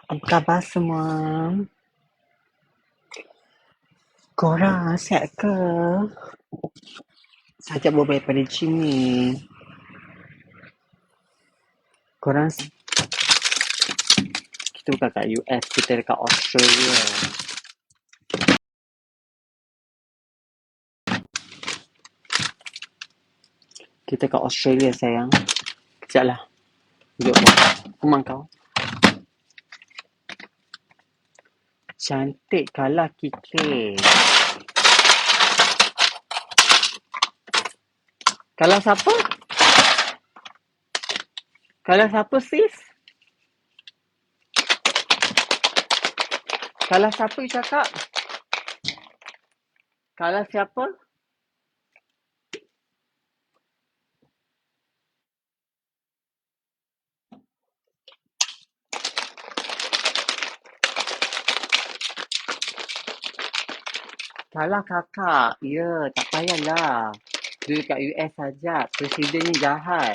Apa khabar semua? Korang sihat ke? Sajak buat daripada gym ni. Korang, kita bukan kat US, kita dekat Australia. Kita kat Australia sayang. Sekejap lah. Duduk bawah. Kemang kau. Cantik kalah kita. Kalah siapa? Kalah siapa sis? Kalah siapa you cakap? Kalah siapa? Kalah kakak. Ya, tak payahlah. Dia dekat US saja. Presiden ni jahat.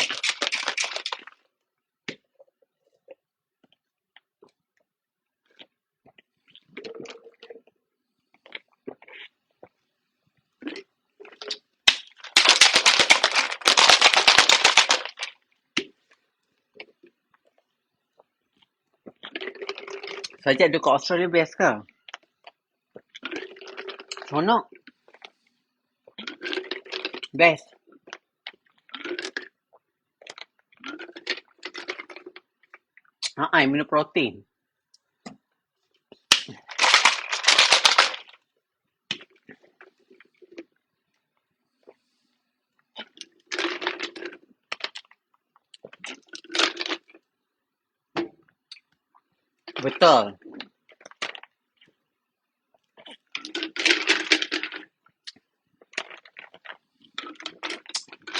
Sajak dekat Australia best ke? Seronok. Best. Minum protein. Betul.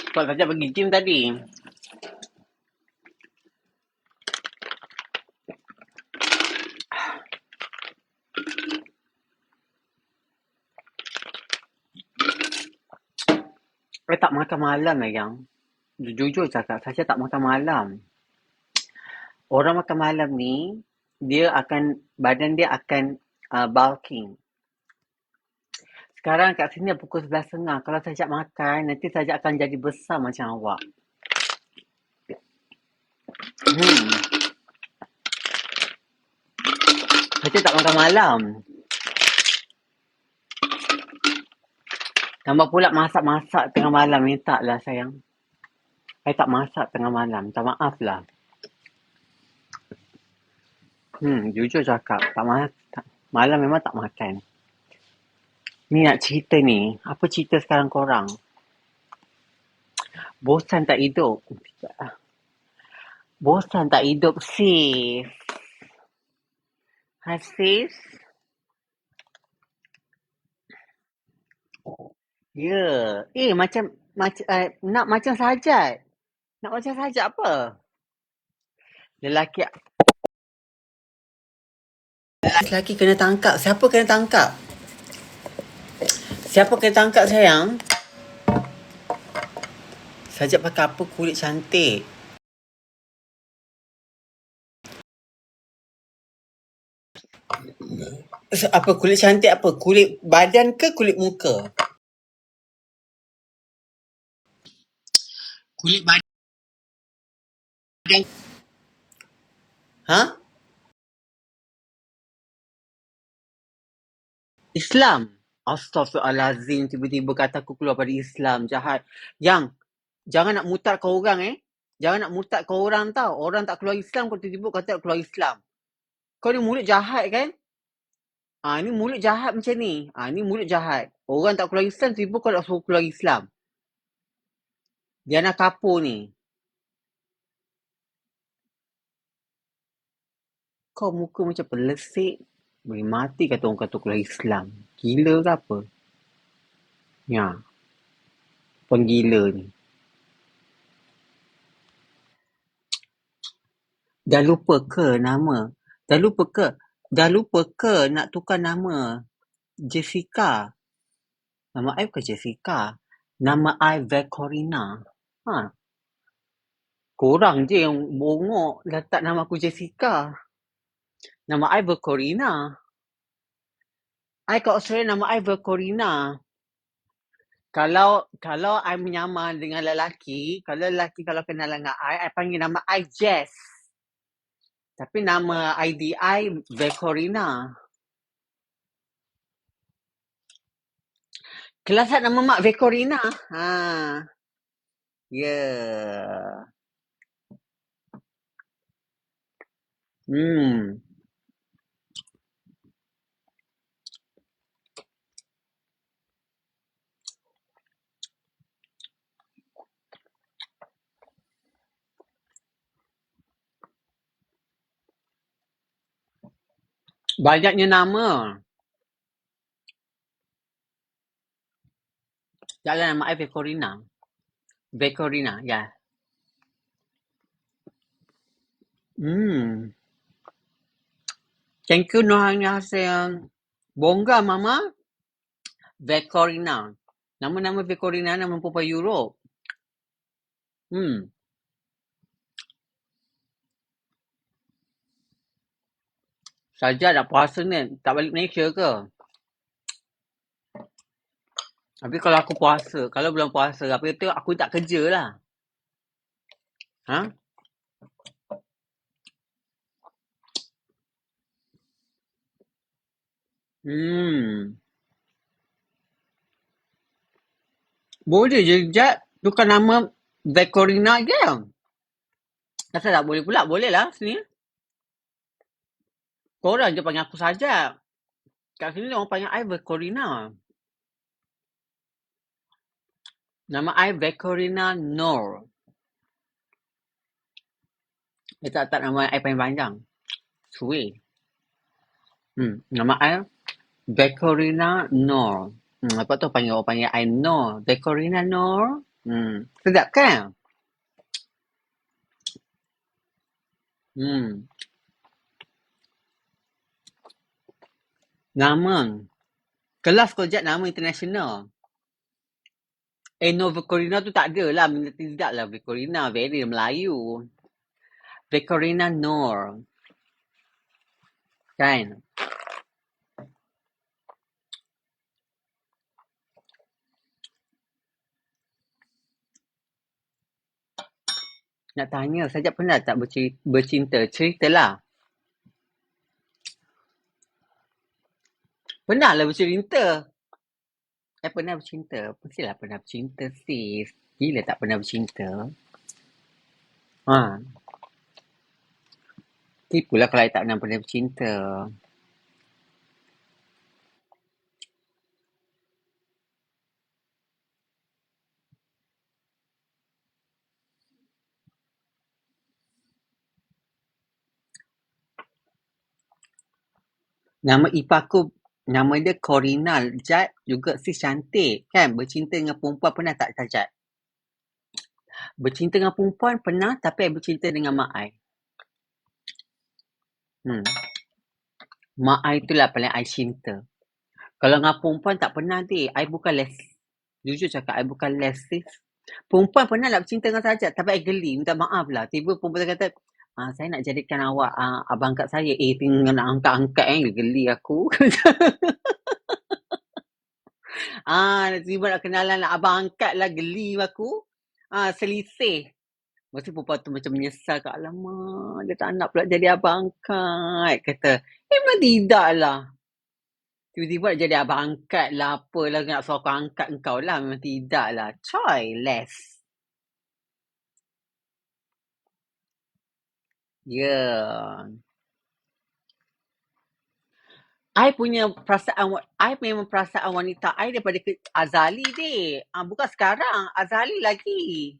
Sebab sajak pergi gym tadi. Tak makan malam yang. Jujur cakap, saya tak makan malam. Orang makan malam ni, badan dia akan bulking. Sekarang kat sini pukul 11.30. Kalau sajak makan, nanti sajak akan jadi besar macam awak. Sajak tak makan malam. Tambah pula masak-masak tengah malam ni, taklah sayang. Saya tak masak tengah malam. Tak maaf lah. Jujur cakap, malam memang tak makan. Ni nak cerita ni. Apa cerita sekarang korang? Bosan tak hidup? Bosan tak hidup sis? Hai sis? Ya. Nak macam Sajat. Nak macam Sajat apa? Lelaki kena tangkap. Siapa kena tangkap? Siapa kena tangkap sayang? Sajat pakai apa kulit cantik? Apa kulit cantik apa? Kulit badan ke kulit muka? Kulit badan. Ha? Islam. Astaghfirullahalazim, tiba-tiba kata aku keluar pada Islam. Jahat. Yang, jangan nak murtad kau orang Jangan nak murtad kau orang tau. Orang tak keluar Islam, kau tiba-tiba kata nak keluar Islam. Kau ni mulut jahat kan? Ni mulut jahat macam ni. Ni mulut jahat. Orang tak keluar Islam, tiba-tiba kau nak suruh keluar Islam. Dia nak kapur ni. Kau muka macam pelesik. Boleh mati kata orang kata keluar Islam. Gila ke apa? Ya. Penggila ni. Dah lupa ke nama? Dah lupa ke nak tukar nama Jessica? Nama I bukan Jessica. Nama I Vekorina. Korang je yang bongok letak nama aku Jessica. Nama I Vercorina. I kat Australia nama I Vercorina. Kalau I menyamar dengan lelaki, kalau kenal dengan I panggil nama I Jess. Tapi nama ID I Vercorina. Kelas nama mak Vercorina. Ha. Yeah. Banyaknya nama. Jangan nama I Vercorina. Vercorina, ya. Thank you annyeonghaseyo. Bongga mama. Vercorina. Nama-nama Vercorina nama perempuan Europe. Saja dah puasa ni. Tak balik Malaysia ke? Tapi kalau aku puasa, kalau bulan puasa, apa itu aku tak kerja lah. Ha? Boleh je, Jad. Tukar nama Vercorina je. Kenapa tak boleh pula? Boleh lah sini. Korang je panggil aku saja. Kat sini orang panggil I Vercorina. Nama I Vercorina Noor. Dia tak nama I panjang. Suwe. Nama I Vercorina Noor. Apa tu orang panggil I Noor. Vercorina Noor. Sedap kan? Nama. Kelas kau Jad nama international. No Vercorina tu tak ada lah. Tidak lah Vercorina. Very Melayu. Vercorina Noor. Kan? Nak tanya, Sajak pernah tak bercinta? Ceritalah. Pernah lah bercinta. Pernah bercinta. Mestilah pernah bercinta sis. Gila tak pernah bercinta. Tipulah kalau I tak pernah bercinta. Nama ipaku, nama dia Corina. Jad juga sis cantik. Kan? Bercinta dengan perempuan pernah tak Jad? Bercinta dengan perempuan pernah, tapi I bercinta dengan mak I. Mak I itulah paling I cinta. Kalau dengan perempuan tak pernah dek. I bukan les. Jujur cakap, I bukan les sis. Perempuan pernah nak bercinta dengan Sajak, tapi I geli. Minta maaf lah. Tiba perempuan kata, saya nak jadikan awak abang angkat saya. Tinggal nak angkat-angkat geli aku. Tiba nak kenalan nak abang angkat lah, geli aku. Selisih. Mesti perempuan tu macam menyesal kat alamak. Dia tak nak pula jadi abang angkat. Kata, memang tidak lah. Tiba-tiba nak jadi abang angkat lah. Apalah nak suruh aku angkat engkau lah. Memang tidak lah. Try less. Yeah. I punya perasaan, I memang perasaan wanita I daripada Azali dek. Bukan sekarang. Azali lagi.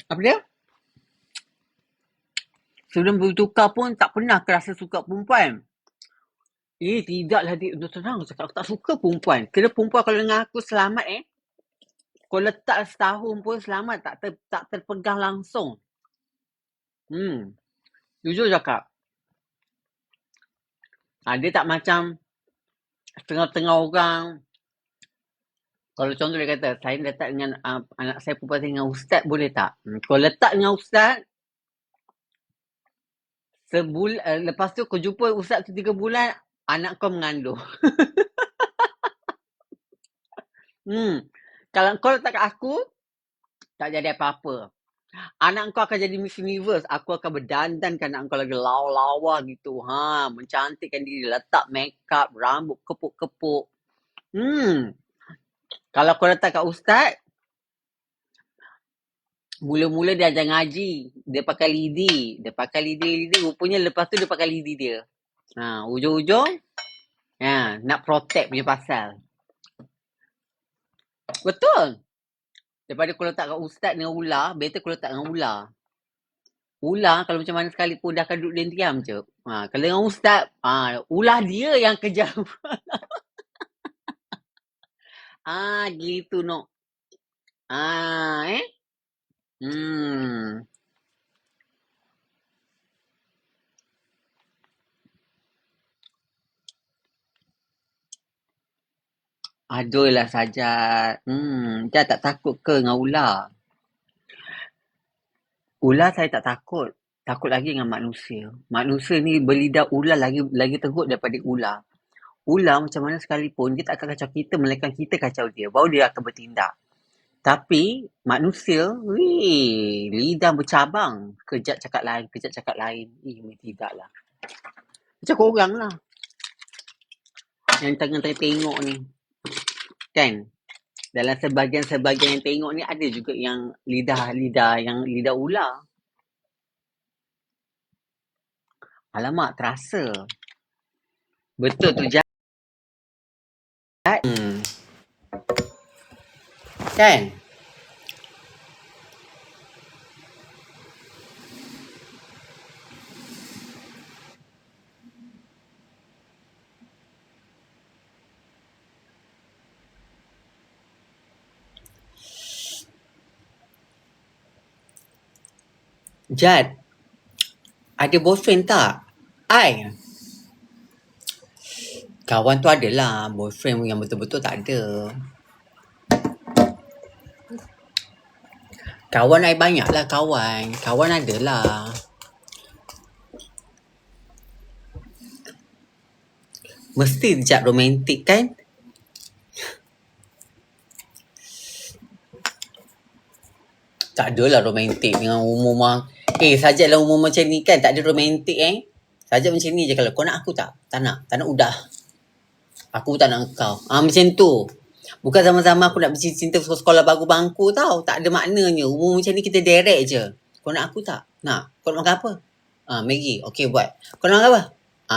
Apa dia? Sebelum bertukar pun tak pernah rasa suka perempuan. Tidaklah dik. Terang cakap aku tak suka perempuan. Kena perempuan kalau dengan aku selamat kau letak setahun pun selamat. Tak terpegang langsung. Jujur cakap. Dia tak macam tengah-tengah orang Kalau contoh dia kata, saya letak dengan anak saya perempuan dengan ustaz, boleh tak? Kalau letak dengan ustaz, lepas tu kau jumpa ustaz tu 3 bulan, anak kau mengandung. Kalau kau letak kat aku, tak jadi apa-apa. Anak kau akan jadi Miss Universe. Aku akan berdandankan anak kau lagi lawa-lawa gitu. Mencantikkan diri. Letak makeup, rambut kepuk-kepuk. Kalau kau letak kat ustaz, mula-mula dia ajar ngaji. Dia pakai lidi. Rupanya lepas tu dia pakai lidi dia. Ujung-ujung, nak protect punya pasal. Betul. Daripada kau letak kat ustaz dengan ular, better kau letak dengan ular. Ular kalau macam mana sekalipun dah akan duduk diam je. Kalau dengan ustaz, ular dia yang kejam. Gitu no. Aduh lah Sajat. Dia tak takut ke dengan ular? Ular saya tak takut. Takut lagi dengan manusia. Manusia ni berlidah ular lagi teruk daripada ular. Ular macam mana sekalipun, dia tak akan kacau kita, melainkan kita kacau dia. Baru dia akan bertindak. Tapi, manusia, lidah bercabang. Kejap cakap lain. Tidaklah. Macam korang lah. Yang tengah tengok ni. Kan? Dalam sebahagian yang tengok ni, ada juga yang lidah ular. Alamak, terasa. Betul tu, Jad. Kan? Jad, ada boyfriend tak? Kawan tu adalah. Boyfriend yang betul-betul tak ada. Kawan I banyak lah kawan. Kawan adalah. Mesti Jad romantik kan? Tak adalah romantik dengan umur Sajat lah umur macam ni kan. Tak ada romantik Sajat macam ni je. Kalau kau nak aku tak? Tak nak udah. Aku tak nak kau. Macam tu. Bukan sama-sama aku nak bercinta sekolah baru bangku tau. Tak ada maknanya. Umur macam ni kita direct je. Kau nak aku tak? Nak. Kau nak makan apa? Maggi. Okay buat. Kau nak makan apa?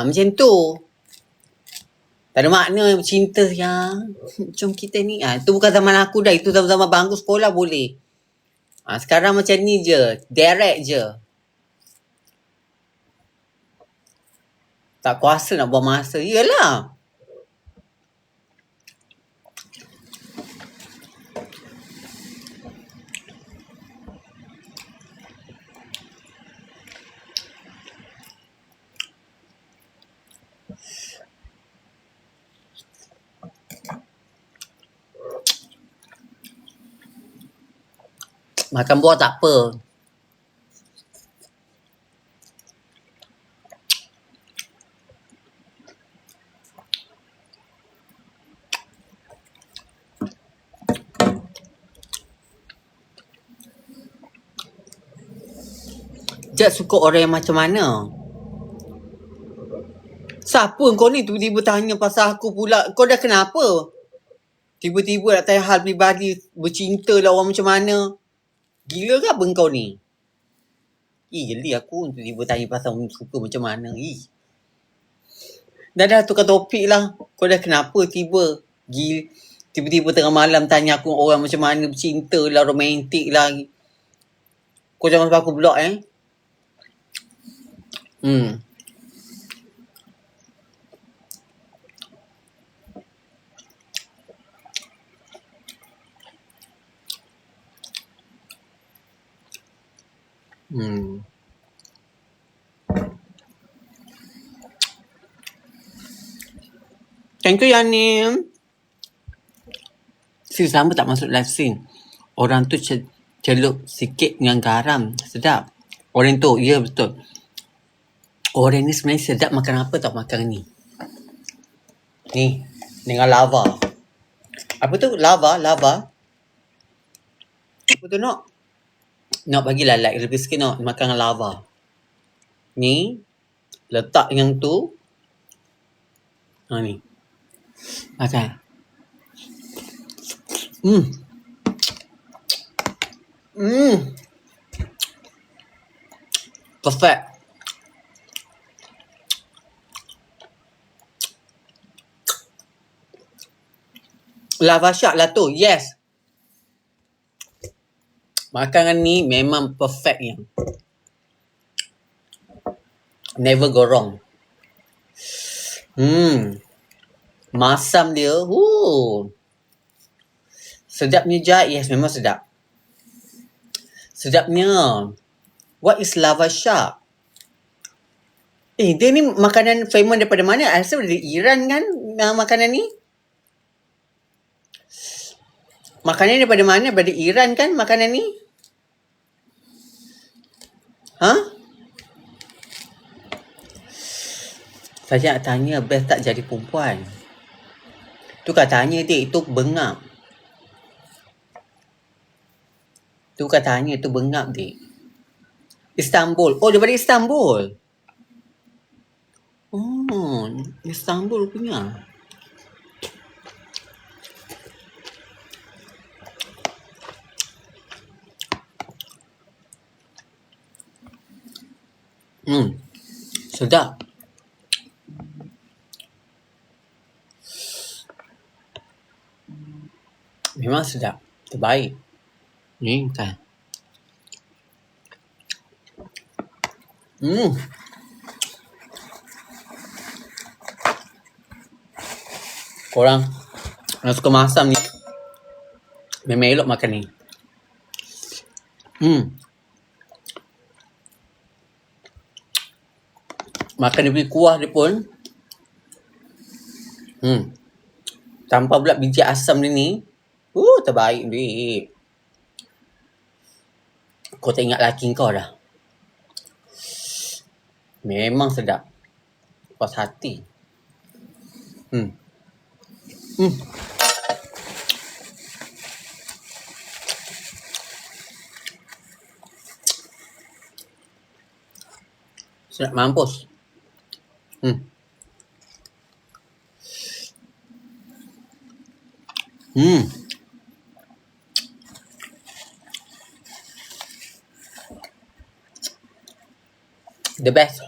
Macam tu. Tak ada makna cinta yang macam kita ni. Itu bukan zaman aku dah. Itu zaman bangku sekolah boleh. Sekarang macam ni je. Direct je. Tak kuasa nak buang masa. Yelah. Makan buah tak apa. Jad suka orang yang macam mana? Siapa kau ni tiba-tiba tanya pasal aku pula? Kau dah kenapa? Tiba-tiba nak tanya hal pribadi. Bercinta lah orang macam mana? Gila ke apa kau ni? Geli aku tiba-tiba tanya pasal orang suka macam mana. Dah tukar topik lah. Kau dah kenapa tiba-tiba tengah malam tanya aku orang macam mana, bercinta lah, romantik lah. Kau jangan sampai aku block Thank you Yani. Sis, lama tak masuk live scene. Orang tu celup sikit dengan garam. Sedap. Orang tu, ya betul. Orang ni sebenarnya sedap makan apa tau makan ni. Ni, dengan lava. Apa tu? Lava? Apa tu nak? Nak bagilah like lebih sikit nak makan dengan lava. Ni, letak yang tu. Ha ni. Makan. Perfect. Lava shark lah tu. Yes. Makanan ni memang perfect yang. Never go wrong. Masam dia. Sedapnya Jad. Yes, memang sedap. Sedapnya. What is lava shark? Dia ni makanan famous daripada mana? I rasa dari Iran kan makanan ni? Makanan daripada mana? Daripada Iran kan makanan ni? Saya nak tanya, best tak jadi perempuan? Tu katanya dia, itu bengap. Tu katanya, tu bengap dia. Istanbul. Oh, daripada Istanbul. Oh, Istanbul punya. Sedap. Memang sedap. Terbaik. Ni kan. Korang yang suka masam ni memang elok makan ni. Makan dia punya kuah dia pun tanpa pula biji asam dia ni. Terbaik babe. Kau tak ingat laki kau dah. Memang sedap. Puas hati. Sedap mampus. The best.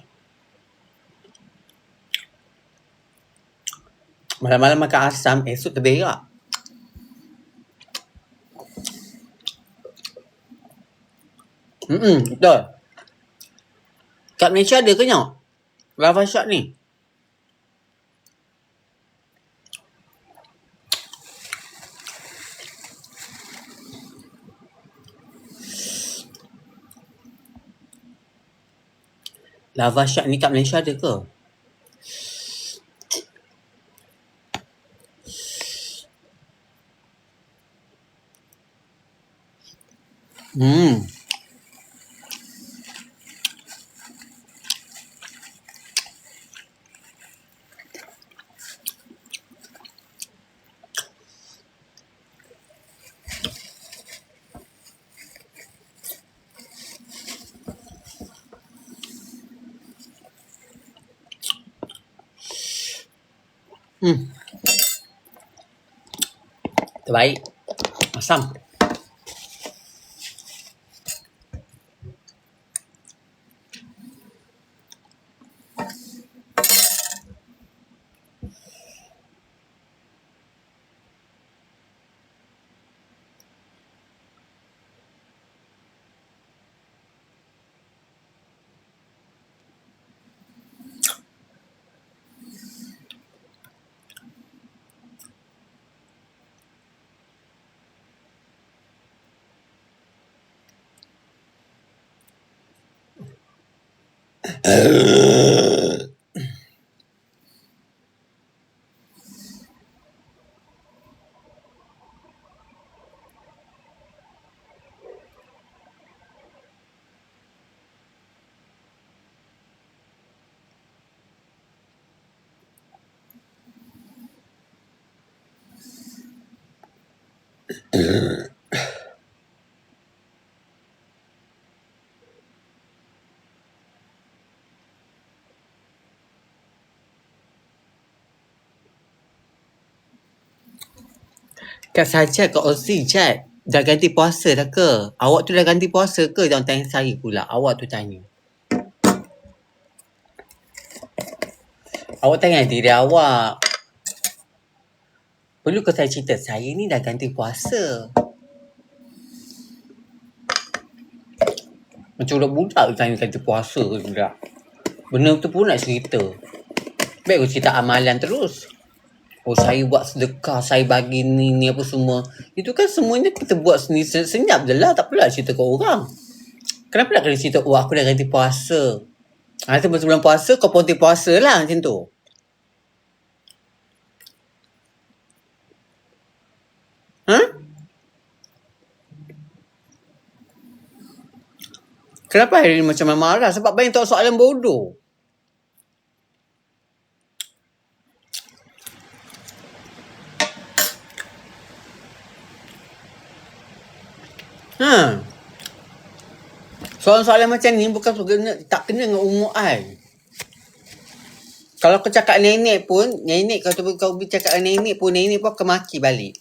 Malam-malam makan asam, esok terberak. Betul. Kat Malaysia ada ke nyok? Lava shark ni. Lava shark ni kat Malaysia ada ke? Terbaik. Asam. Kak Sajat, Kak Ozi, Jad. Dah ganti puasa dah ke? Awak tu dah ganti puasa ke? Jangan tanya saya pula. Awak tu tanya. Awak tanya diri awak. Perlu ke saya cerita? Saya ni dah ganti puasa. Macam budak-budak tanya ganti puasa ke budak. Benda tu pun nak cerita. Baik aku cerita amalan terus. Oh, saya buat sedekah, saya bagi ni apa semua. Itu kan semuanya kita buat sendiri senyap je lah. Tak perlu cerita ke orang. Kenapa nak kena cerita, oh aku dah ganti puasa. Sebelum puasa, kau pun puasa lah macam tu. Ha? Kenapa hari ni macam marah? Sebab banyak tahu soalan bodoh. Ha? Soalan-soalan macam ni bukan tak kena dengan umur I. Kalau kau cakap nenek pun, nenek kau cakap nenek pun akan maki balik.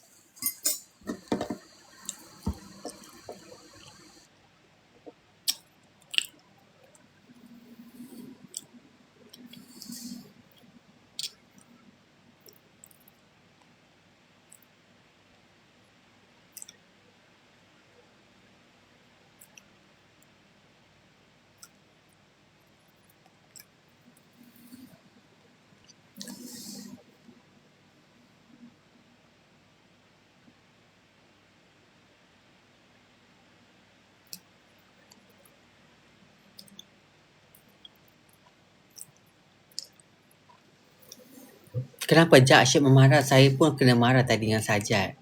Kenapa Jack asyik memarah? Saya pun kena marah tadi dengan Sajat.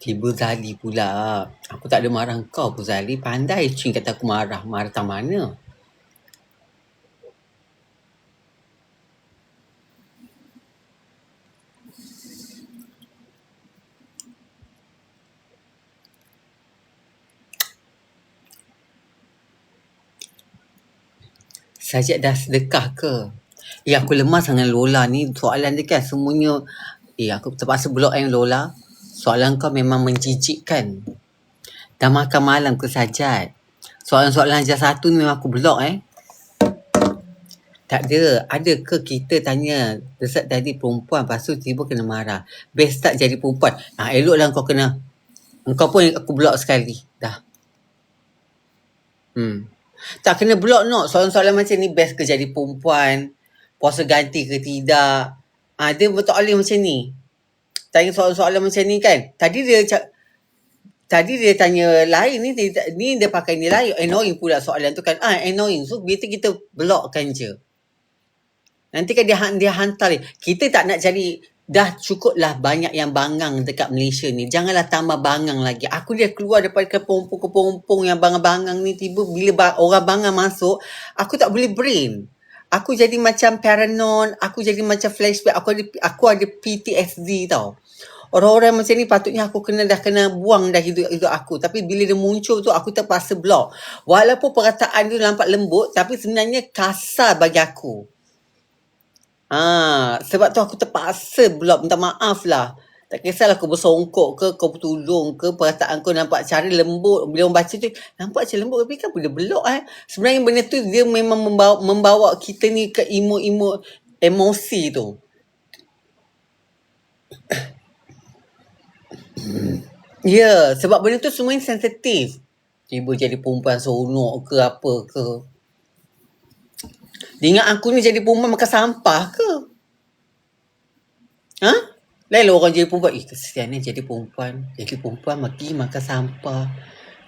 Tiba Zali pula. Aku tak ada marah kau pun Zali. Pandai Cing kata aku marah. Marah tak mana. Sajat dah sedekah ke? Aku lemas dengan Lola ni. Soalan dia kan semuanya. Aku terpaksa block yang Lola. Soalan kau memang menjijikkan. Dah makan malam ke Sajat? Soalan-soalan ajar satu ni memang aku block Tak ada. Ada ke kita tanya Desat tadi perempuan lepas tu tiba kena marah. Best tak jadi perempuan. Eloklah kau kena. Engkau pun aku block sekali. Dah. Tak kena block no. Soalan-soalan macam ni best ke jadi perempuan. Puasa ganti ke tidak. Dia betul alih macam ni. Tanya soalan-soalan macam ni kan. Tadi dia tanya lain ni dia pakai ni lain. Annoying pula soalan tu kan. Annoying. So kita blockkan je. Nanti kan dia hantar. Kita tak nak cari. Dah cukup lah banyak yang bangang dekat Malaysia ni. Janganlah tambah bangang lagi. Aku dia keluar daripada kepompong-kepompong yang bangang-bangang ni. Tiba bila orang bangang masuk, aku tak boleh brain. Aku jadi macam paranoid. Aku jadi macam flashback. Aku ada PTSD tau. Orang-orang macam ni patutnya aku dah kena buang dah hidup aku. Tapi bila dia muncul tu, aku terpaksa block. Walaupun perkataan dia nampak lembut, tapi sebenarnya kasar bagi aku. Sebab tu aku terpaksa block. Minta maaf lah. Tak kisahlah kau bersongkok ke, kau bertudung ke, perkataan kau nampak cara lembut. Bila orang baca tu, nampak macam lembut. Tapi kan boleh block Sebenarnya benda tu dia memang membawa kita ni ke emosi tu. Ya, sebab benda tu semuanya sensitif. Tiba jadi perempuan seronok ke apa ke. Dia ingat aku ni jadi perempuan makan sampah ke? Lain lah orang jadi perempuan. Kesian ni jadi perempuan. Jadi perempuan makan sampah.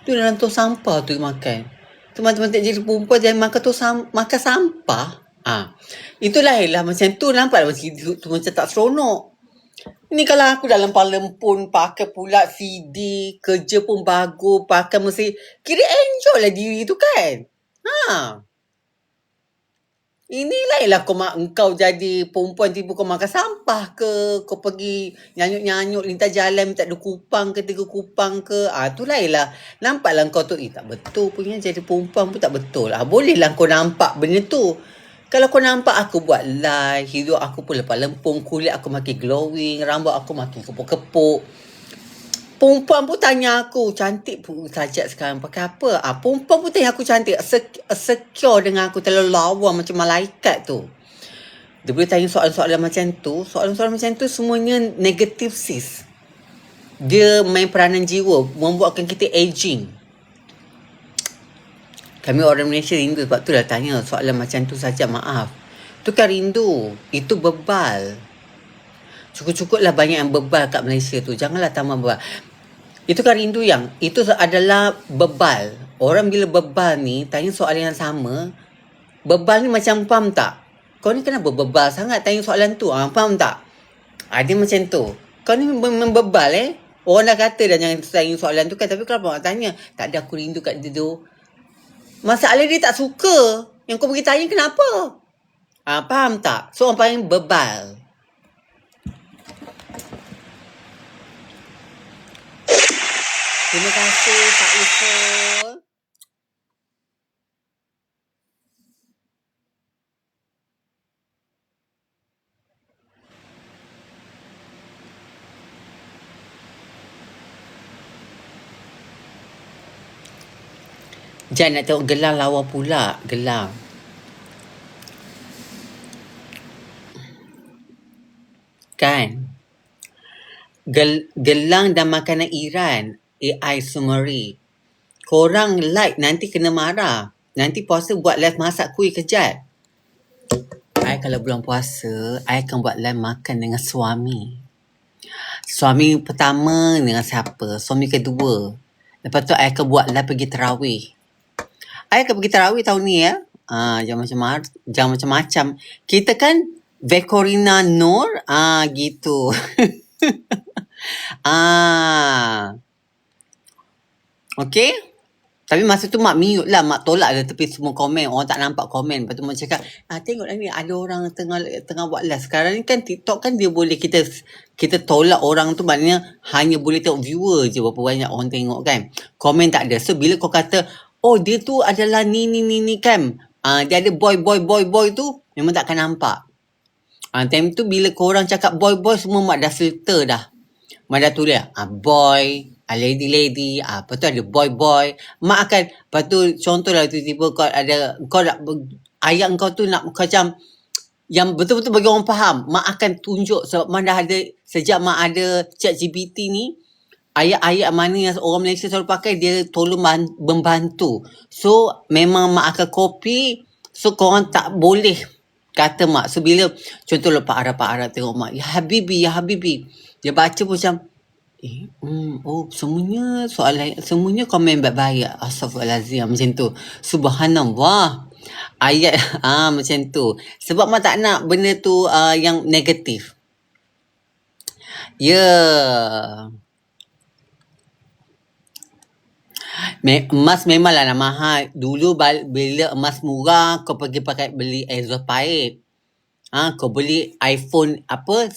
Tu dalam tong sampah tu makan. Tu macam-macam jadi perempuan jangan makan makan sampah. Itulah macam tu nampak tu macam tak seronok. Ni kalau aku dalam Palempun pakai pula CD, kerja pun bagus, pakai mesti kira enjoy lah diri tu kan. Inilah ialah engkau jadi perempuan tiba kau makan sampah ke, kau pergi nyanyuk-nyanyuk lintas jalan minta 2 kupang ke 3 kupang ke. Itulah ialah nampaklah kau tu tak betul punya jadi perempuan pun tak betul. Bolehlah kau nampak benda tu. Kalau kau nampak aku buat live, hidup aku pun lepas lempung, kulit aku makin glowing, rambut aku makin kepuk-kepuk. Perempuan pun tanya aku, cantik pun sajak sekarang pakai apa? Perempuan pun tanya aku cantik, secure dengan aku terlalu lawa macam malaikat tu. Dia boleh tanya soalan-soalan macam tu, soalan-soalan macam tu semuanya negatif sis. Dia main peranan jiwa, membuatkan kita aging. Kami orang Malaysia rindu sebab tu dah tanya soalan macam tu saja, maaf. Tu kan rindu, itu bebal. Cukup-cukuplah banyak yang bebal kat Malaysia tu, janganlah tambah bebal. Itu kan rindu yang, itu adalah bebal. Orang bila bebal ni, tanya soalan yang sama, bebal ni macam faham tak? Kau ni kenapa bebal sangat tanya soalan tu? Faham tak? Dia macam tu. Kau ni memang bebal Orang dah kata dah jangan tanya soalan tu kan, tapi kenapa nak tanya? Tak ada, aku rindu kat dia tu. Masalah dia tak suka. Yang kau pergi tanya kenapa? Faham tak? So orang paling bebal. Terima kasih Pak Usul. Jangan nak tengok gelang lawa pula. Gelang. Kan? Gelang dan makanan Iran. AI Sumeri. Korang like nanti kena marah. Nanti puasa buat live masak kuih kejap. I kalau bulan puasa, I akan buat live makan dengan suami. Suami pertama dengan siapa? Suami kedua. Lepas tu I akan buat live pergi tarawih. I akan pergi tarawih tahun ni ya. Jangan macam-macam. Kita kan Vekorina Nur. Gitu. Okay. Tapi masa tu mak mute lah. Mak tolak lah tepi semua komen. Orang tak nampak komen. Lepas tu mak cakap, tengoklah ni ada orang tengah buat live. Sekarang ni kan TikTok kan dia boleh kita tolak orang tu. Maknanya hanya boleh tengok viewer je berapa banyak orang tengok kan. Komen tak ada. So bila kau kata, dia tu adalah ni kan. Dia ada boy tu. Memang takkan nampak. Time tu bila korang cakap boy semua mak dah filter dah. Mak dah tulis boy, lady, lepas tu ada boy. Mak akan, lepas tu contohlah tiba-tiba kau nak, ayat kau tu nak macam, yang betul-betul bagi orang faham, mak akan tunjuk sebab mak dah ada, sejak mak ada ChatGPT ni, ayat-ayat mana yang orang Malaysia selalu pakai, dia tolong membantu. So, memang mak akan copy, so korang tak boleh kata mak. So, bila contohlah Pak Arab tengok mak, Ya Habibi. Dia baca pun macam, semuanya komen baik-baik. Astaghfirullahalazim, macam tu. Subhanallah. Ayat, macam tu. Sebab mak tak nak benda tu yang negatif. Emas memanglah nak mahal. Dulu bila emas murah, kau pergi beli Exospire. Kau beli iPhone 17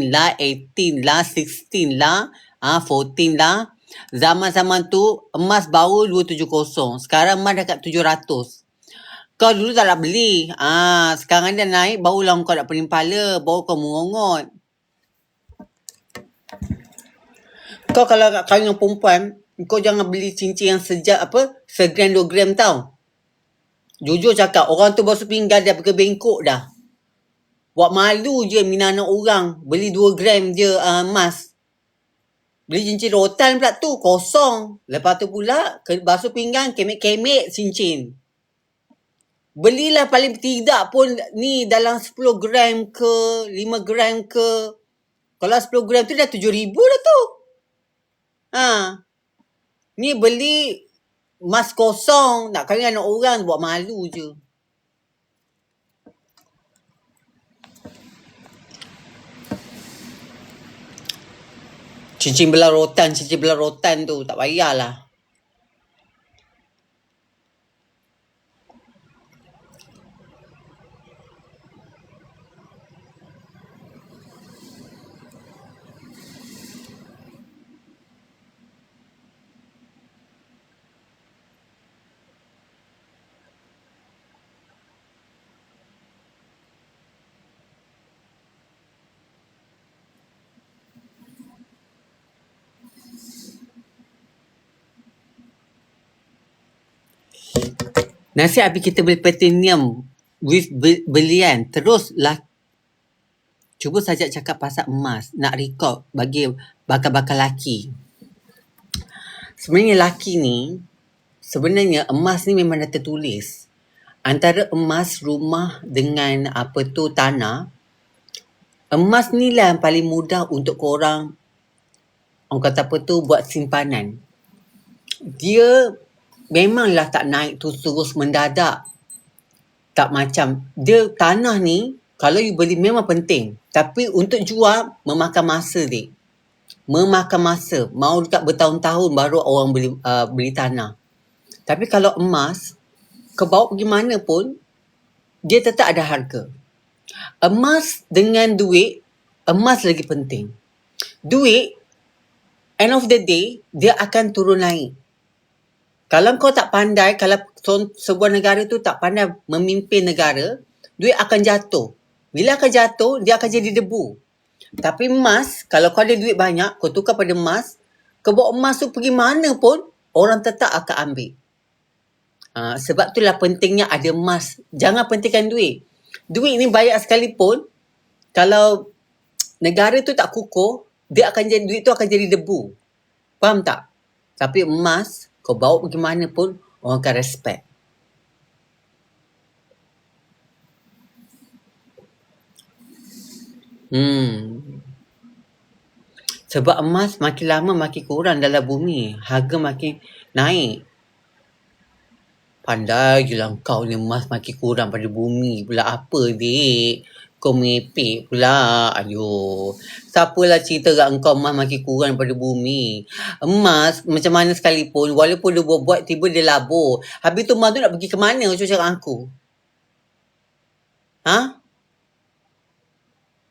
lah, 18 lah, 16 lah, 14 lah. Zaman-zaman tu emas baru 270. Sekarang emas dah kat 700. Kau dulu tak nak beli. Sekarang dah naik, barulah kau nak pening pala, baru kau mengongot. Kau kalau nak kahwin dengan perempuan, kau jangan beli cincin yang segram 2 gram tau. Jujur cakap, orang tu basuh pinggan dah pergi bengkok dah. Buat malu je minat orang. Beli 2 gram je emas. Beli cincin rotan pula tu, kosong. Lepas tu pula, basuh pinggan, kemek-kemek cincin. Belilah paling tidak pun ni dalam 10 gram ke, 5 gram ke. Kalau 10 gram tu dah 7,000 dah tu. Ni beli emas kosong, nak kahwin anak orang, buat malu je. Cincin belah rotan tu, tak payahlah. Nasib habis kita beli platinum with belian. Terus lah, cuba saja cakap pasal emas. Nak record bagi bakal-bakal laki. Sebenarnya laki ni, sebenarnya emas ni memang dah tertulis. Antara emas rumah dengan tanah, emas ni lah yang paling mudah untuk korang, orang kata buat simpanan. Dia memanglah tak naik tu terus mendadak. Tak macam, dia tanah ni, kalau you beli memang penting. Tapi untuk jual, memakan masa dik. Memakan masa. Mau dekat bertahun-tahun baru orang beli tanah. Tapi kalau emas, kau bawa pergi mana pun, dia tetap ada harga. Emas dengan duit, emas lagi penting. Duit, end of the day, dia akan turun naik. Kalau kau tak pandai, kalau sebuah negara tu tak pandai memimpin negara, duit akan jatuh. Bila akan jatuh, dia akan jadi debu. Tapi emas, kalau kau ada duit banyak, kau tukar pada emas, kau bawa emas tu pergi mana pun, orang tetap akan ambil. Sebab itulah pentingnya ada emas. Jangan pentingkan duit. Duit ni banyak sekalipun, kalau negara tu tak kukuh, duit tu akan jadi debu. Faham tak? Tapi emas, kau bawa pergi mana pun, orang akan respect. Sebab emas makin lama makin kurang dalam bumi. Harga makin naik. Pandai je lah kau ni, emas makin kurang pada bumi. Pula apa dik? Kau merepek pula. Aduh. Siapalah cerita kat engkau emas makin kurang pada bumi. Emas macam mana sekalipun, walaupun dia buat tiba dia labur. Habis tu emas tu nak pergi ke mana? Macam cakap aku.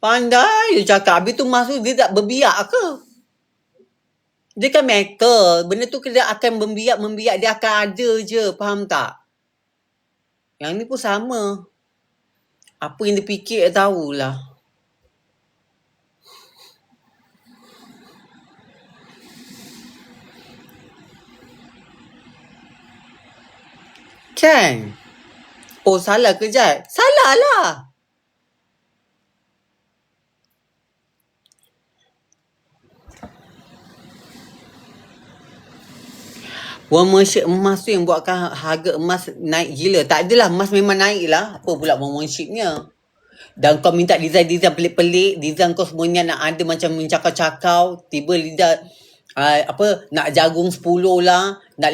Pandai je cakap. Habis tu emas tu dia tak berbiak ke? Dia kan metal. Benda tu dia akan membiak. Dia akan ada je. Faham tak? Yang ni pun sama. Apa yang dia fikir tahulah. Kan? Oh, salah ke Jad? Salah lah. Workmanship emas tu yang buatkan harga emas naik gila. Tak adalah, emas memang naik lah. Apa pula workmanshipnya? Dan kau minta design-design pelik-pelik, design kau semuanya nak ada macam mencakau-cakau, tiba lidah nak jagung 10 lah, nak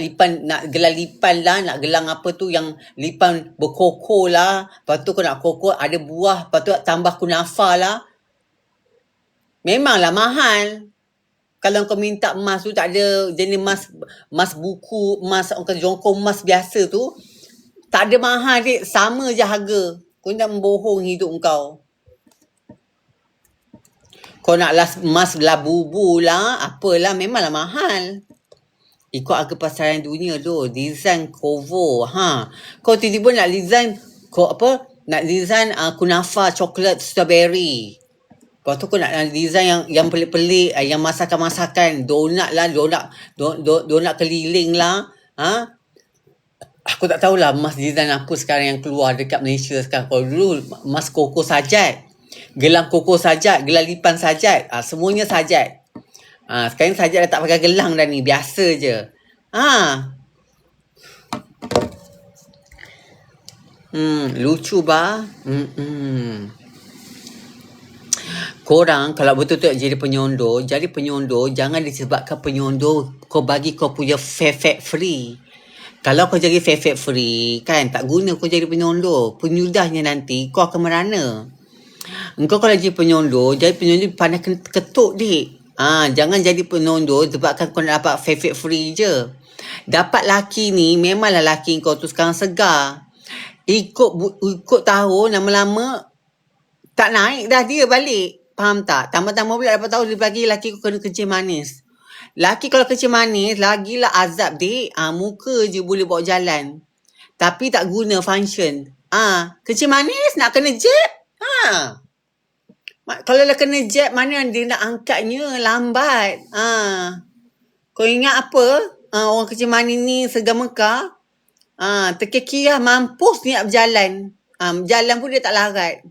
gelang lipan lah, nak gelang yang lipan berkoko lah, lepas tu kau nak koko ada buah, lepas tu tambah kunafa lah. Memanglah mahal. Kalau kau minta emas tu tak ada jenis emas buku, emas orang jongkong emas biasa tu, tak ada mahal dik, sama je harga. Kau nak membohong hidup kau. Kau nak emas labu lah, apalah, memanglah mahal. Ikut harga pasaran dunia tu, design Kovo. Kau tiba-tiba nak design nak design kunafa coklat strawberry. Lepas tu kau nak design yang pelik-pelik, yang masakan-masakan, donat lah, donat keliling lah. Aku tak tahulah emas design apa sekarang yang keluar dekat Malaysia sekarang. Kalau dulu emas koko sajat, gelang koko sajat, gelang lipan sajat, semuanya sajat. Sekarang sajat dah tak pakai gelang dah ni, biasa je. Lucu bah. Korang kalau betul-betul jadi penyondor, jangan disebabkan penyondor kau bagi kau punya fat free. Kalau kau jadi fat free, kan, tak guna kau jadi penyondor. Penyudahnya nanti kau akan merana. Engkau kalau jadi penyondor pandai ketuk dik. Jangan jadi penyondor sebabkan kau nak dapat fat free je. Dapat laki ni, memanglah laki kau tu sekarang segar. Ikut tahun, lama-lama tak naik dah dia balik. Faham tak? Tambah-tambah pula dapat tahu laki kau kena kencing manis. Laki kalau kencing manis, lagilah azab dik. Muka je boleh bawa jalan. Tapi tak guna function. Kencing manis nak kena jab. Kalau dah kena jab, mana dia nak angkatnya? Lambat. Kau ingat apa? Orang kencing manis ni segar Mekah. Terkikir lah, mampus niat berjalan. Berjalan pun dia tak larat.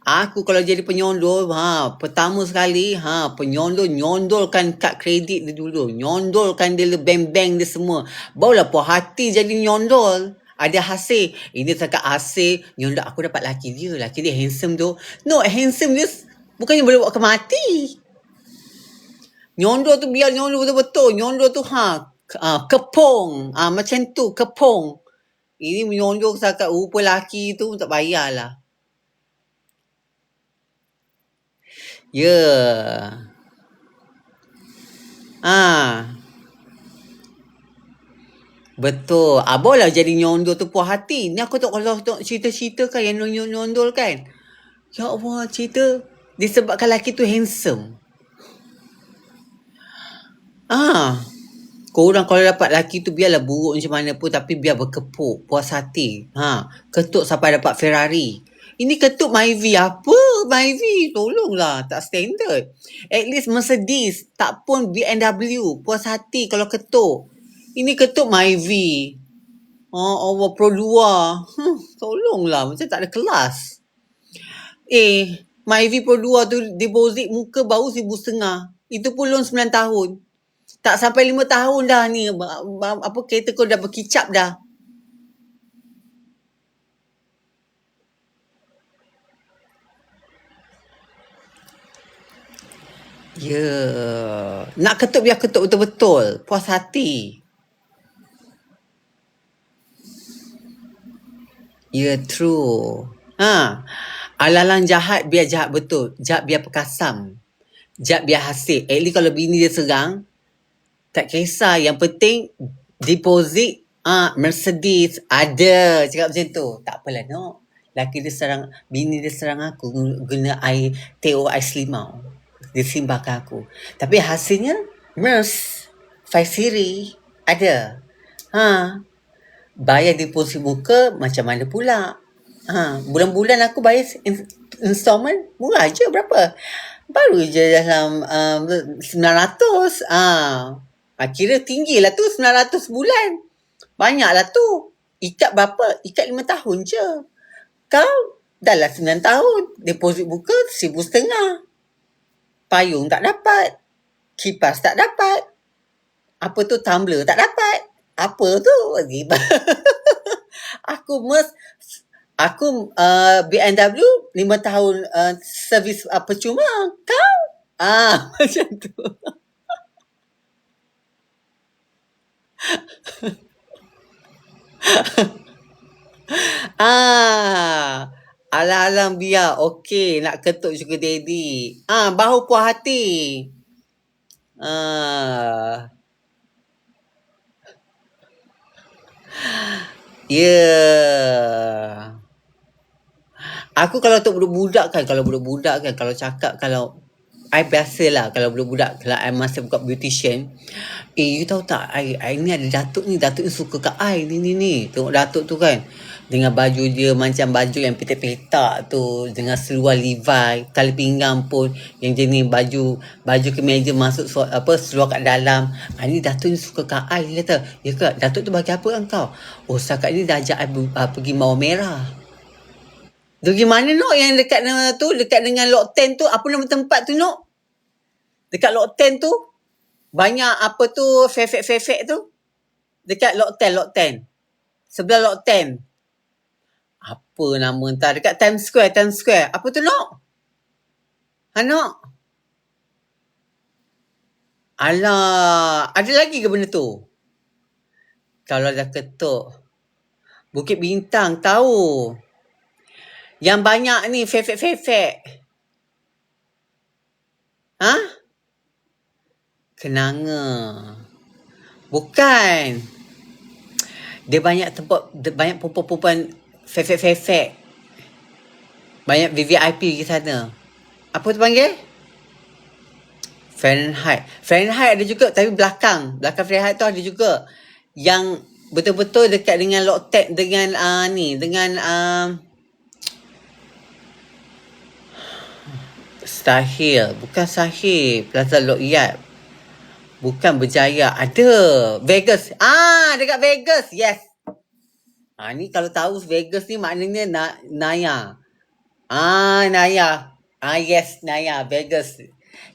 Aku kalau jadi penyondol, pertama sekali, nyondolkan kad kredit dia dulu. Nyondolkan dia bank-bank dia semua. Barulah puas hati jadi nyondol. Ada hasil. Ini cakap hasil, nyondol aku dapat laki dia. Laki dia handsome tu. No, handsome dia bukannya boleh buat ke mati. Nyondol tu biar nyondol betul-betul. Nyondol tu kepong. Macam tu, kepong. Ini menyondol cakap rupa laki tu tak payahlah. Ya. Betul. Boleh jadi nyondol tu puas hati. Ni aku tak kalau tengok cerita-cerita kan yang nyondol kan. Ya Allah, cerita disebabkan lelaki tu handsome. Korang kalau dapat lelaki tu biarlah buruk macam mana pun tapi biar berkepuk, puas hati. Ketuk sampai dapat Ferrari. Ini ketuk Myvi apa? Myvi, tolonglah. Tak standard. At least Mercedes. Tak pun BMW. Puas hati kalau ketuk. Ini ketuk Myvi. Allah Pro 2. Tolonglah. Macam tak ada kelas. Myvi Pro 2 tu deposit muka baru 1,500. Itu pun loan 9 tahun. Tak sampai 5 tahun dah ni. Kereta kau dah berkicap dah. Ya. Nak ketuk biar ketuk betul-betul. Puas hati. Ya, true. Alalang jahat biar jahat betul. Jahat biar perkasam. Jahat biar hasil. At least kalau bini dia serang, tak kisah. Yang penting deposit Mercedes ada. Cakap macam tu. Tak apalah no. Laki dia serang, bini dia serang aku guna air teh ais limau. Dia simbahkan aku. Tapi hasilnya Merc 5 Series ada. Bayar deposit muka macam mana pula? Bulan-bulan aku bayar installment murah je berapa? Baru je dalam 900. Kira tinggi lah tu 900 bulan. Banyak lah tu. Ikat berapa? Ikat 5 tahun je. Kau dah lah 9 tahun. Deposit buka 1,500. Payung tak dapat. Kipas tak dapat. Apa tu tumbler tak dapat. Apa tu? Aku BMW 5 tahun servis percuma. Kau? Macam tu. Alang-alang biar. Okey, nak ketuk sugar daddy. Baru puas hati. Ya. Aku kalau untuk budak-budak kan, kalau cakap, kalau I biasalah kalau budak-budak, kalau I masa buka beautician, you tahu tak, I ni ada datuk ni suka kat I ni. Tengok datuk tu kan, dengan baju dia macam baju yang petak-petak tu, dengan seluar Levi, tali pinggang pun yang jenis baju kemeja masuk seluar kat dalam. Ni datuk ni suka kat I. Dia kata, ya ke, datuk tu bagi apa kan kau? Setakat ni dah ajak I pergi Mawar Merah. Tu gimana Nok yang dekat dengan Lot 10 tu? Apa nama tempat tu Nok? Dekat Lot 10 tu banyak apa tu fefek tu? Dekat Lot 10. Sebelah Lot 10. Apa nama entah dekat Times Square. Apa tu Nok? Nok? Alah, ada lagi ke benda tu? Kalau dah ketuk Bukit Bintang tahu. Yang banyak ni fefek. Kenanga. Bukan. Dia banyak tempat, banyak perempuan-perempuan fefek. Banyak VVIP ke sana. Apa tu panggil? Fahrenheit ada juga, tapi belakang Fahrenheit tu ada juga. Yang betul-betul dekat dengan Lot 10, dengan Star Hill. Bukan Star Hill, Plaza Lot Yard. Bukan Berjaya. Ada. Vegas. Dekat Vegas. Yes. Ni kalau tahu Vegas ni maknanya Naya. Naya. Yes, Naya. Vegas.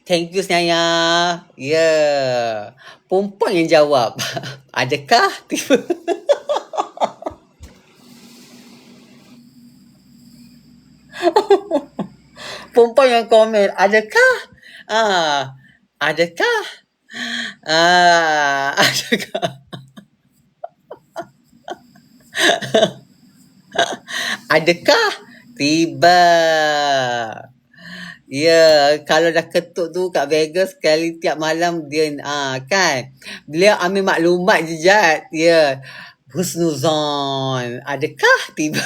Thank you, Naya. Yeah. Perempuan yang jawab. Adakah tiba? Perempuan yang komen. Adakah? Adakah? Adakah? Adakah? Tiba. Ya, kalau dah ketuk tu kat Vegas sekali tiap malam dia kan. Beliau ambil maklumat je Jad. Ya. Husnuzon. Adakah tiba?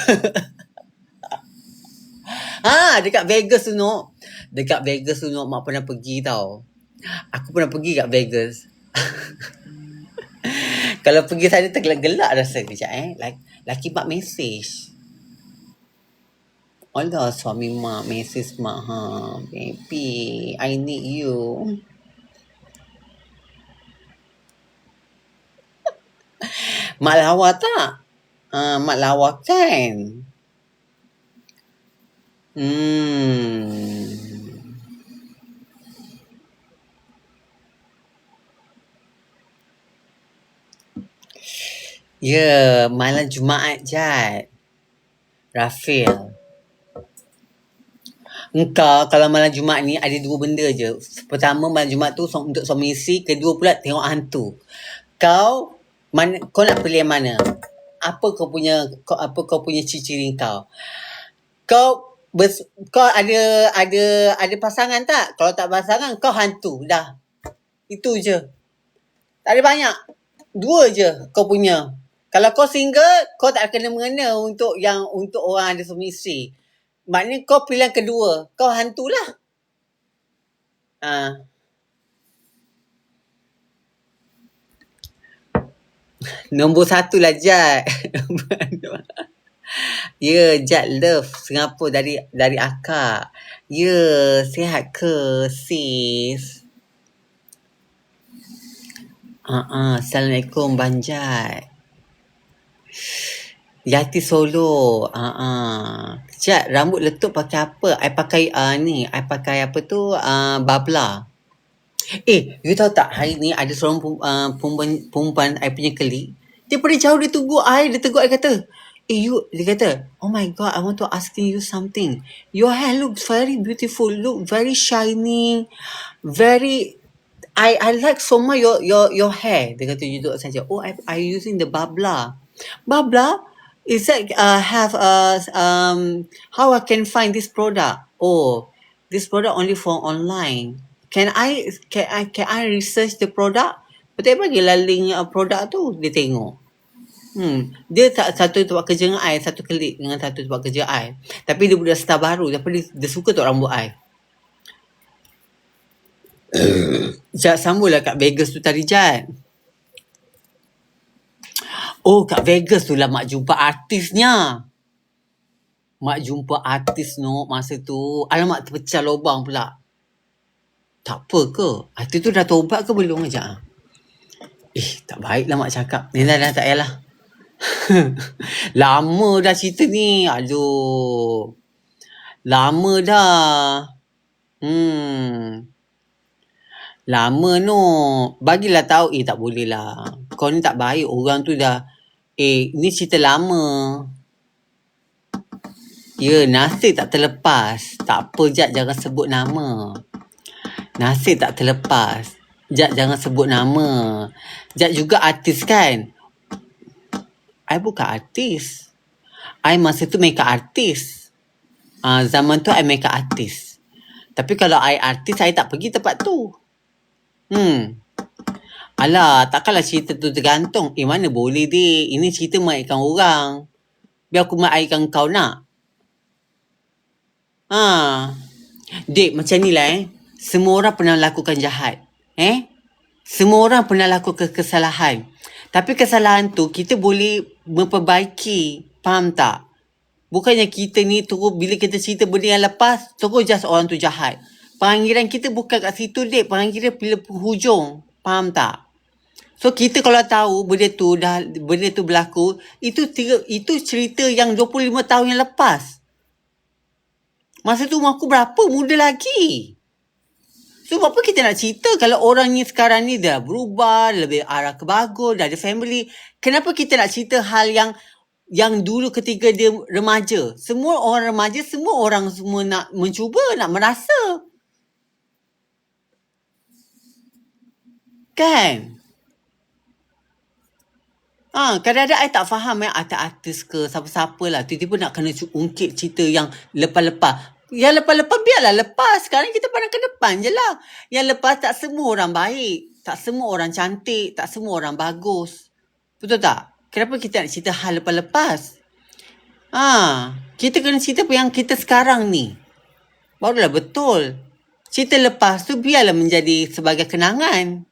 Dekat Vegas tu Nok. Dekat Vegas tu Nok mak pernah pergi tau. Aku pernah pergi kat Vegas. Kalau pergi sana tergelak-gelak rasa kejap laki mak mesej. Alah, suami mak mesej mak baby, I need you. Mak lawa tak? Mak lawa kan? Ya, malam Jumaat Jad. Rafil. Engkau kalau malam Jumaat ni ada dua benda je. Pertama, malam Jumaat tu untuk suami isteri. Kedua pula tengok hantu. Kau nak pilih yang mana? Apa kau punya ciri-ciri kau? Kau ada pasangan tak? Kalau tak pasangan kau hantu dah. Itu je. Tak ada banyak. Dua je kau punya. Kalau kau single, kau tak kena mengena untuk orang ada suami isteri. Maknanya kau pilihan kedua. Kau hantulah. Nombor 1 lah Jad. Ya, Jad love Singapura dari akak. Ya, sihat ke sis? Assalamualaikum Banjat. Yati Solo. Jad, rambut letup pakai apa? I pakai I pakai apa tu? Babla. You tahu tak hari ni ada seorang perempuan I punya klik. Daripada jauh dia tunggu I. Dia tegur I kata, dia kata, oh my god, I want to asking you something. Your hair looks very beautiful. Look very shiny. Very, I like so much your hair. Dia kata you duduk saja. Oh, I using the Babla. Babla? Is that have how I can find this product? Oh, this product only for online. Can I research the product? Betul bagilah link produk tu dia tengok. Dia satu tempat kerja dengan I, satu klik dengan satu tempat kerja I. Tapi dia budak star baru, tapi dia suka tu rambut I. Jad, sambunglah kat Vegas tu tadi Jad. Oh, kat Vegas tu lah mak jumpa artisnya. Mak jumpa artis masa tu. Alamak, terpecah lubang pula. Tak apa ke? Artis tu dah taubat ke belum ajak? Tak baiklah mak cakap. Ni dah tak payahlah. Lama dah cerita ni. Aduh. Lama dah. Lama bagilah tahu. Tak boleh lah. Kau ni tak baik. Orang tu dah. Ni cerita lama. Ya, nasib tak terlepas. Tak apa Jad, jangan sebut nama. Nasib tak terlepas. Jad, jangan sebut nama. Jad juga artis kan? I bukan artis. I masa tu makeup artis. Zaman tu I makeup artis. Tapi kalau I artis, I tak pergi tempat tu. Alah, takkanlah cerita tu tergantung. Mana boleh dek. Ini cerita mengaikan orang. Biar aku mengaikan kau nak. Dek, macam ni lah Semua orang pernah lakukan jahat. Semua orang pernah lakukan kesalahan. Tapi kesalahan tu kita boleh memperbaiki. Faham tak? Bukannya kita ni terus bila kita cerita benda yang lepas, terus just orang tu jahat. Panggilan kita bukan kat situ dek. Panggilan bila hujung. Faham tak? So kita kalau tahu benda tu berlaku, itu cerita yang 25 tahun yang lepas. Masa tu umur aku berapa? Muda lagi. So apa kita nak cerita kalau orang ni sekarang ni dah berubah, lebih arah ke bagus, dah ada family. Kenapa kita nak cerita hal yang dulu ketika dia remaja? Semua orang remaja, semua orang semua nak mencuba, nak merasa. Kan? Kadang-kadang I tak faham artis ke siapa-siapa lah. Tiba-tiba nak kena ungkit cerita yang lepas-lepas. Yang lepas-lepas biarlah lepas. Sekarang kita pandang ke depan je lah. Yang lepas tak semua orang baik. Tak semua orang cantik. Tak semua orang bagus. Betul tak? Kenapa kita nak cerita hal lepas-lepas? Kita kena cerita yang kita sekarang ni. Barulah betul. Cerita lepas tu biarlah menjadi sebagai kenangan.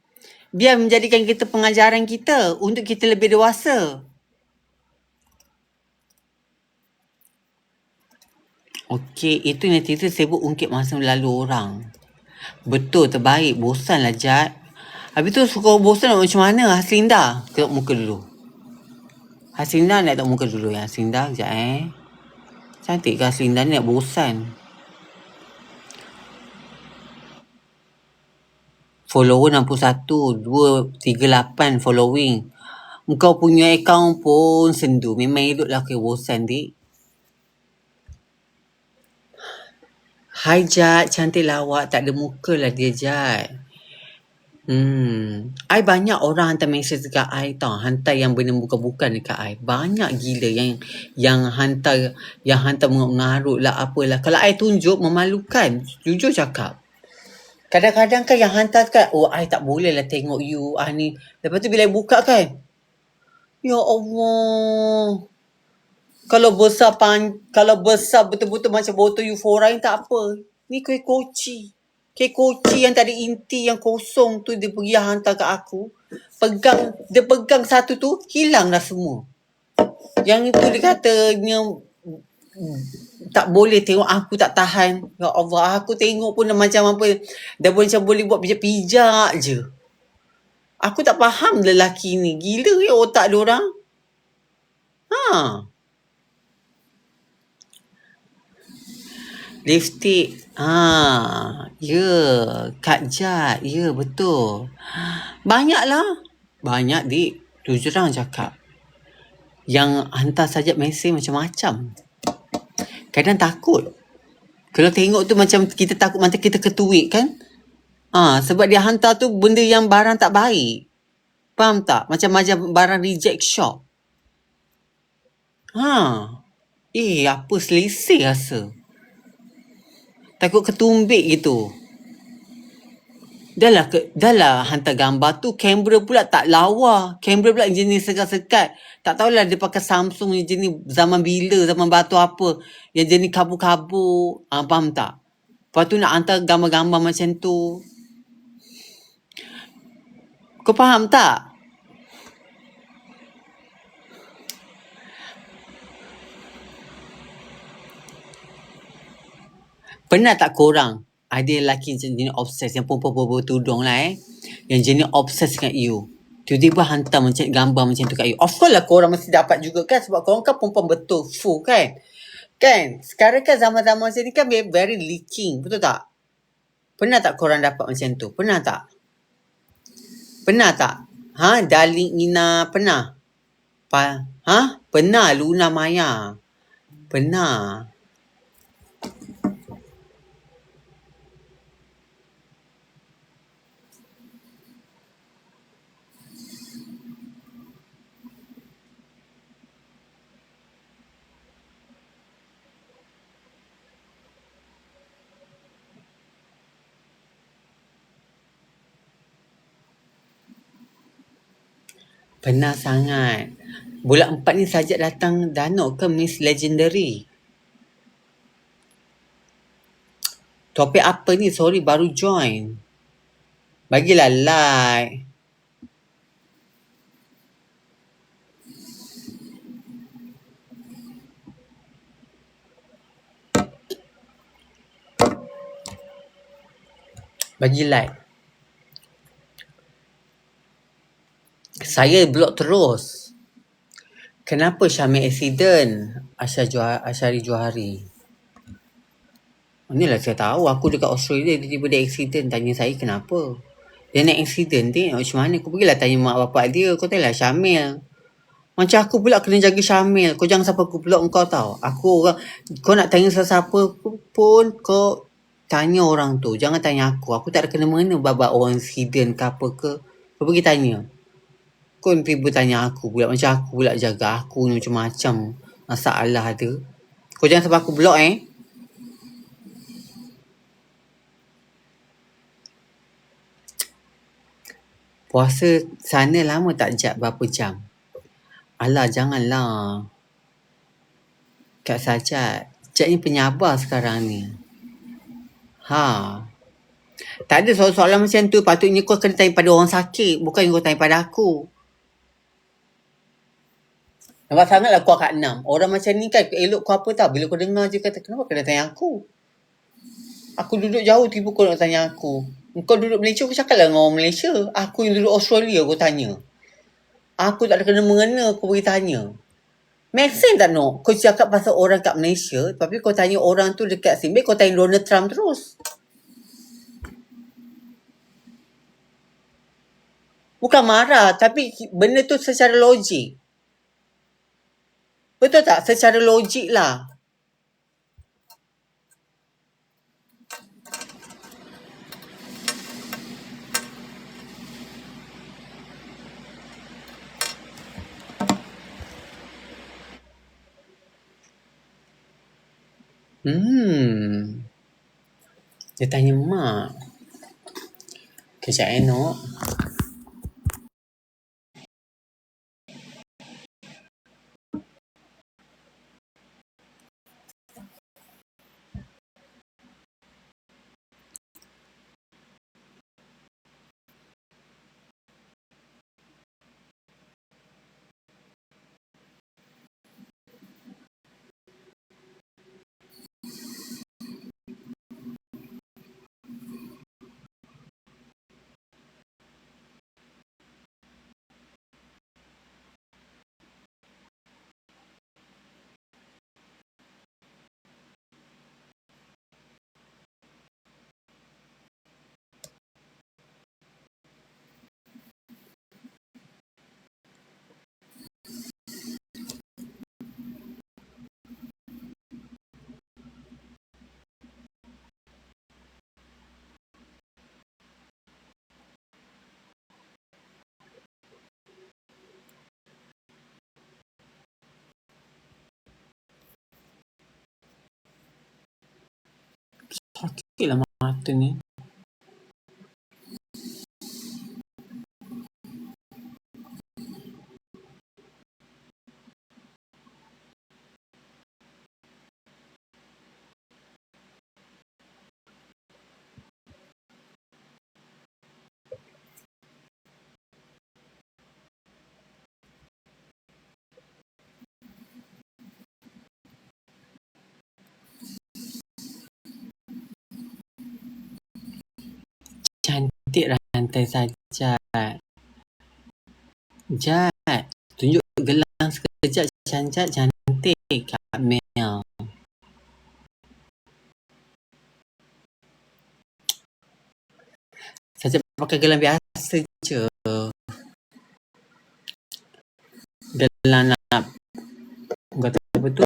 Biar menjadikan kita pengajaran kita untuk kita lebih dewasa. Okey, itu netizen sibuk ungkit masa lalu orang. Betul, terbaik. Bosan lah, Jad. Habis tu suka bosan nak macam mana? Haslinda, tengok muka dulu. Haslinda nak tengok muka dulu ya. Haslinda, sekejap Cantik ke Haslinda ni nak bosan. Follower 61, 238 following. Kau punya akaun pun sendu. Memang eloklah kau bosan, dik. Hai Jad, cantik lawak. Tak ada muka lah dia, Jad. I banyak orang hantar mesej dekat I tau. Hantar yang benda bukan-bukan dekat I. Banyak gila yang hantar mengarut lah apalah. Kalau I tunjuk memalukan. Jujur cakap. Kadang-kadang kan yang hantar kan, I tak boleh lah tengok you. Ni. Lepas tu bila I buka kan, ya Allah. Kalau besar betul-betul macam botol Euphoria tak apa. Ni kuih koci. Kuih koci yang tak ada inti, yang kosong tu dia pergi hantar kat aku. Dia pegang satu tu, hilang dah semua. Yang itu dia katanya tak boleh tengok, aku tak tahan. Ya Allah, aku tengok pun macam apa. Dah macam boleh buat pijak-pijak je. Aku tak faham lelaki ni. Gila ke otak dia orang? Lipstick. Ya. Kak Jad. Ya, betul. Banyaklah. Banyak, dik. Jujur orang cakap. Yang hantar saja mesej macam-macam. Kadang takut. Kalau tengok tu macam kita takut macam kita ketuik kan. Sebab dia hantar tu benda yang barang tak baik. Faham tak? Macam barang reject shop. Apa selisih rasa. Takut ketumbik gitu. Dah lah hantar gambar tu, kamera pula tak lawa. Kamera pula jenis sekat-sekat. Tak tahulah dia pakai Samsung yang jenis zaman bila, zaman batu apa. Yang jenis kabur-kabur. Faham tak? Lepas tu nak hantar gambar-gambar macam tu. Kau faham tak? Pernah tak korang ada lelaki jenis obses, yang perempuan tudung lah yang jenis obses dengan you, tiba-tiba hantar macam gambar macam tu kat you? Of course lah korang mesti dapat juga kan, sebab korang kan perempuan betul full kan. Sekarang kan zaman-zaman macam ni kan very leaking, betul tak? Pernah tak korang dapat macam tu? Pernah tak? Darling Ina pernah? Pernah Luna Maya? Pernah. Pernah sangat. Bulan 4 ni Sajak datang Danok ke Miss Legendary? Topik apa ni? Sorry, baru join. Bagilah like. Bagi like. Saya block terus. Kenapa Syamil accident? Asyari Johari. Inilah saya tahu. Aku dekat Australia tiba-tiba dia accident. Tanya saya kenapa. Dia naik accident ni macam mana. Aku pergilah tanya mak bapak dia. Kau tanyalah Syamil. Macam aku pula kena jaga Syamil. Kau jangan sampai aku block kau tau. Aku orang. Kau nak tanya sesiapa pun. Kau tanya orang tu. Jangan tanya aku. Aku tak ada kena-mengena babak orang accident ke apa ke. Kau pergi tanya. Kau tiba tanya aku pula. Macam aku pula jaga aku ni macam-macam masalah ada. Kau jangan sampai aku block Puasa sana lama tak Jad? Berapa jam? Alah janganlah. Kak Sajat. Jad ni penyabar sekarang ni. Tak ada soalan-soalan macam tu. Patutnya kau kena tanya pada orang sakit. Bukan kau tanya pada aku. Nampak sangatlah kau kat 6. Orang macam ni kan elok kau apa tau. Bila kau dengar je kata kenapa kena tanya aku. Aku duduk jauh tiba kau nak tanya aku. Kau duduk Malaysia aku cakap lah dengan orang Malaysia. Aku yang duduk Australia kau tanya. Aku tak ada kena mengena kau pergi tanya. Make sense tak no? Kau cakap pasal orang kat Malaysia. Tapi kau tanya orang tu dekat sini. Kau tanya Donald Trump terus. Bukan marah. Tapi benda tu secara logik. Betul tak? Secara logik lah. Dia tanya mak. Kejap no. Sakit lah mata ni. Cantik rantai Sajat. Jad, tunjuk gelang sekejap Sajat cantik Kak Mel. Sajat pakai gelang biasa je. Gelang nak kata apa tu?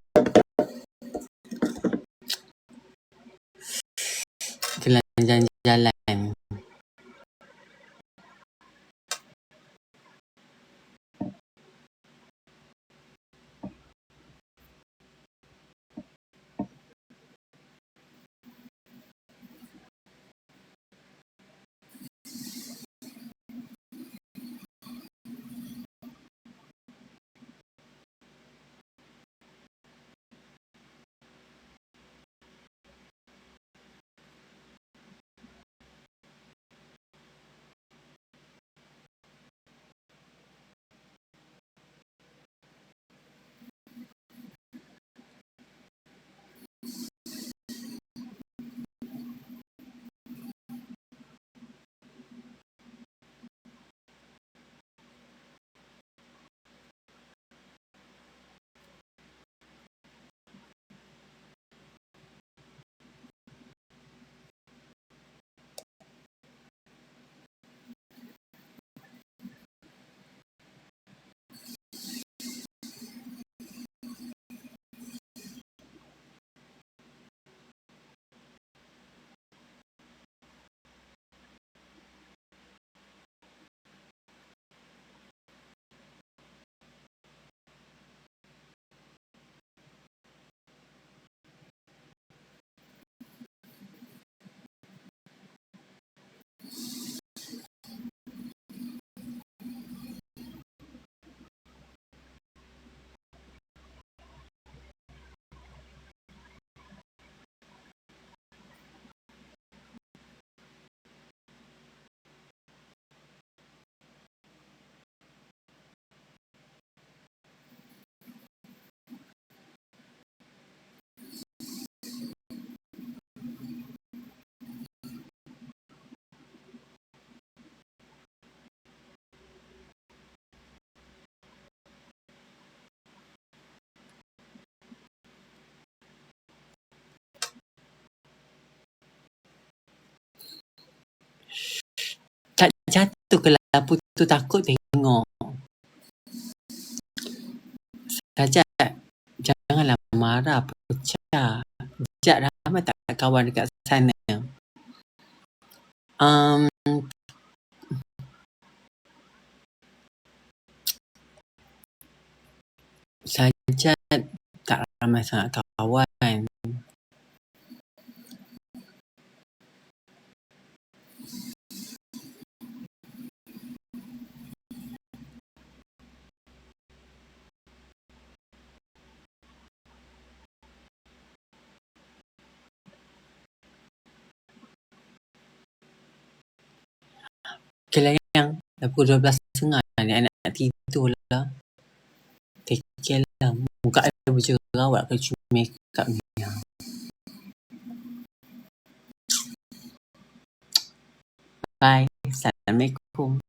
Gelang jalan-jalan. tu ke lampu tu takut tengok. Sajat, janganlah marah, pecah. Jat ramai tak kawan dekat sana. Sajat tak ramai sangat kawan. Okay lah yang dah pukul 12.30 ni, nak tidur lah. Take care lah. Muka saya berjerawat ke cuma make up ni. Bye. Assalamualaikum.